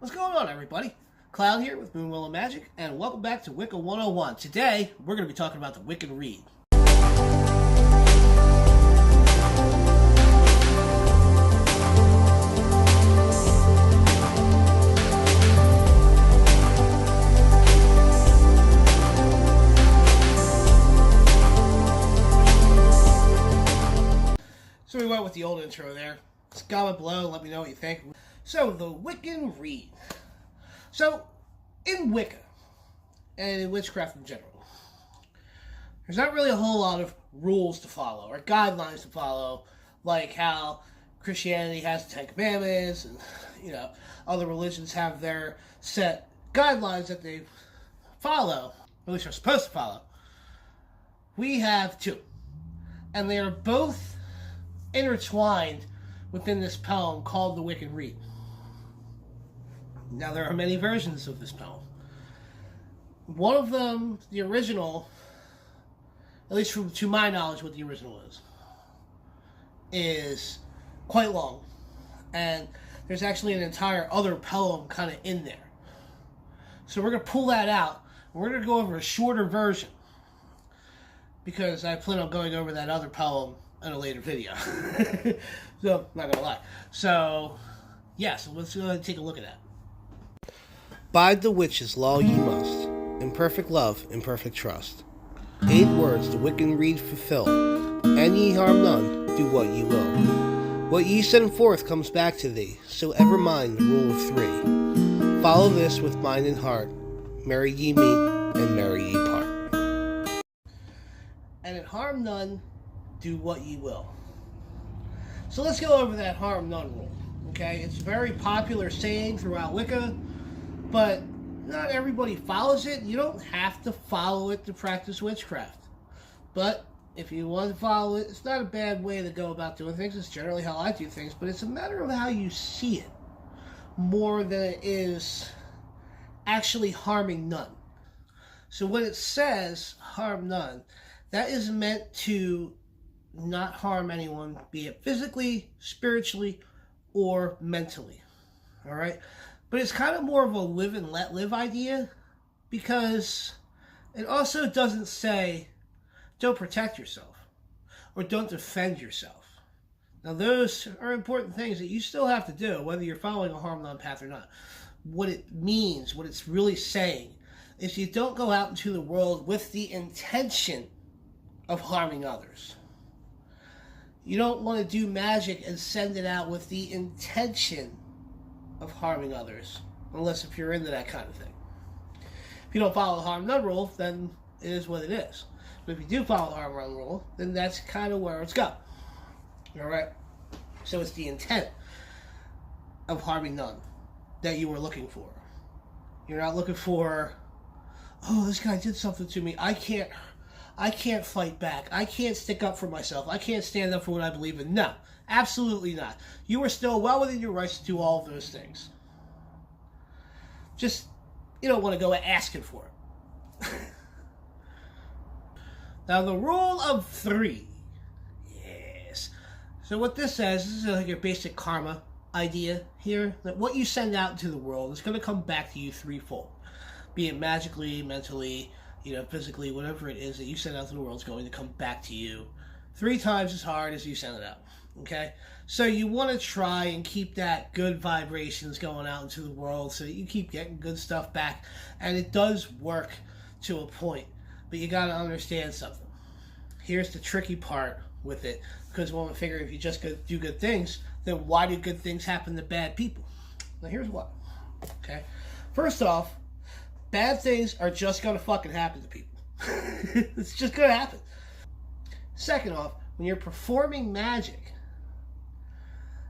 What's going on, everybody? Cloud here with Moon Willow Magic, and welcome back to Wicca 101. Today, we're going to be talking about the Wiccan Rede. So we went with the old intro there. Comment below, let me know what you think. So, the Wiccan Rede. So, in Wicca, and in witchcraft in general, there's not really a whole lot of rules to follow, or guidelines to follow, like how Christianity has the Ten Commandments, and, other religions have their set guidelines that they follow, or at least are supposed to follow. We have two, and they are both intertwined within this poem called the Wiccan Rede. Now, there are many versions of this poem. One of them, the original, at least to my knowledge what the original is quite long. And there's actually an entire other poem kind of in there. So we're going to pull that out. We're going to go over a shorter version, because I plan on going over that other poem in a later video. So, not going to lie. So, yeah, so let's go ahead and take a look at that. Bide the witch's law ye must, in perfect love, in perfect trust. 8 words the Wiccan Rede fulfill, and ye harm none, do what ye will. What ye send forth comes back to thee, so ever mind the rule of 3. Follow this with mind and heart, merry ye meet, and merry ye part. And it harm none, do what ye will. So let's go over that harm none rule, okay? It's a very popular saying throughout Wicca, but not everybody follows it. You don't have to follow it to practice witchcraft. But if you want to follow it, it's not a bad way to go about doing things. It's generally how I do things, but it's a matter of how you see it more than it is actually harming none. So when it says harm none, that is meant to not harm anyone, be it physically, spiritually, or mentally. All right? But it's kind of more of a live and let live idea, because it also doesn't say don't protect yourself or don't defend yourself. Now, those are important things that you still have to do, whether you're following a harm none path or not. What it means, what it's really saying, is you don't go out into the world with the intention of harming others. You don't want to do magic and send it out with the intention of harming others, unless if you're into that kind of thing. If you don't follow the harm none rule, then it is what it is. But if you do follow the harm none rule, then that's kind of where it's going. Alright? So it's the intent of harming none that you were looking for. You're not looking for, oh, this guy did something to me, I can't fight back. I can't stick up for myself. I can't stand up for what I believe in. No, absolutely not. You are still well within your rights to do all of those things. Just, you don't want to go asking for it. Now, the rule of 3. Yes. So what this says, this is like your basic karma idea here, that what you send out into the world is going to come back to you threefold. Be it magically, mentally, physically, whatever it is that you send out to the world is going to come back to you 3 times as hard as you send it out, okay? So you want to try and keep that good vibrations going out into the world so that you keep getting good stuff back, and it does work to a point, but you got to understand something. Here's the tricky part with it, because when we figure if you just do good things, then why do good things happen to bad people? Now here's what, okay? First off, bad things are just going to fucking happen to people. It's just going to happen. Second off, when you're performing magic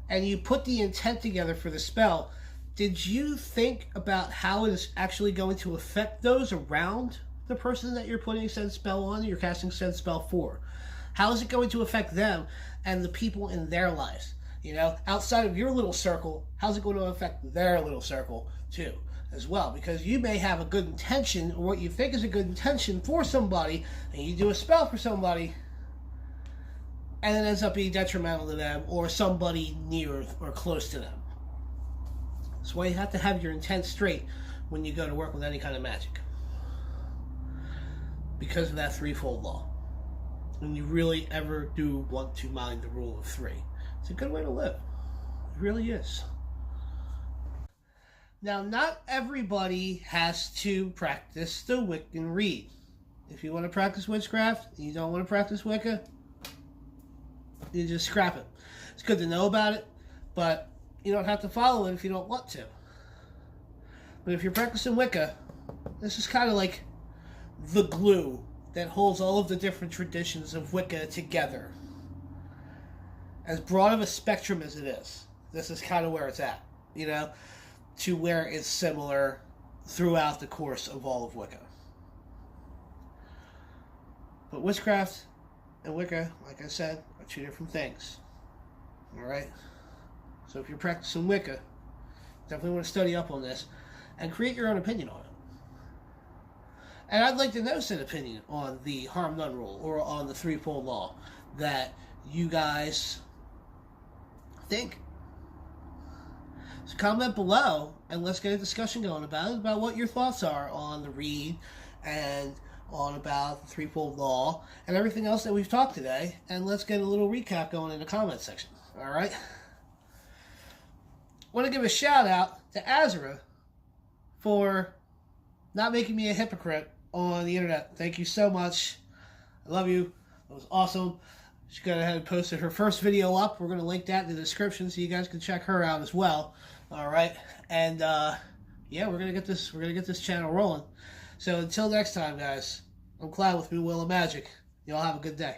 and you put the intent together for the spell, did you think about how it is actually going to affect those around the person that you're putting said spell on, you're casting said spell for? How is it going to affect them and the people in their lives? Outside of your little circle, how's it going to affect their little circle too? As well, because you may have a good intention, or what you think is a good intention for somebody, and you do a spell for somebody, and it ends up being detrimental to them or somebody near or close to them. That's why you have to have your intent straight when you go to work with any kind of magic. Because of that threefold law. And you really ever do want to mind the rule of three. It's a good way to live. It really is. Now, not everybody has to practice the Wiccan Rede. If you want to practice witchcraft and you don't want to practice Wicca, you just scrap it. It's good to know about it, but you don't have to follow it if you don't want to. But if you're practicing Wicca, this is kind of like the glue that holds all of the different traditions of Wicca together. As broad of a spectrum as it is, this is kind of where it's at, you know, to where it's similar throughout the course of all of Wicca. But witchcraft and Wicca, like I said, are two different things. Alright? So if you're practicing Wicca, definitely want to study up on this and create your own opinion on it. And I'd like to know an opinion on the harm none rule or on the threefold law that you guys think. So comment below and let's get a discussion going about it, about what your thoughts are on the Rede and on about the threefold law and everything else that we've talked today. And let's get a little recap going in the comment section. Alright? I want to give a shout out to Azzura for not making me a hypocrite on the internet. Thank you so much. I love you. It was awesome. She got ahead and posted her first video up. We're going to link that in the description so you guys can check her out as well. All right, and yeah, we're gonna get this channel rolling. So until next time, guys, I'm Cloud with New Will of Magic. Y'all have a good day.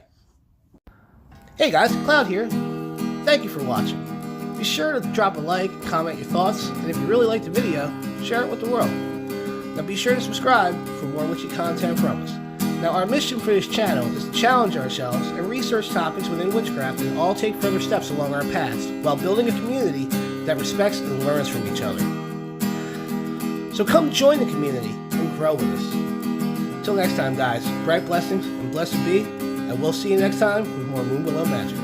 Hey guys, Cloud here. Thank you for watching. Be sure to drop a like, comment your thoughts, and if you really liked the video, share it with the world. Now be sure to subscribe for more witchy content from us. Now our mission for this channel is to challenge ourselves and research topics within witchcraft and all take further steps along our paths while building a community that respects and learns from each other. So come join the community and grow with us. Until next time, guys, bright blessings and blessed be, and we'll see you next time with more Moon Below Magic.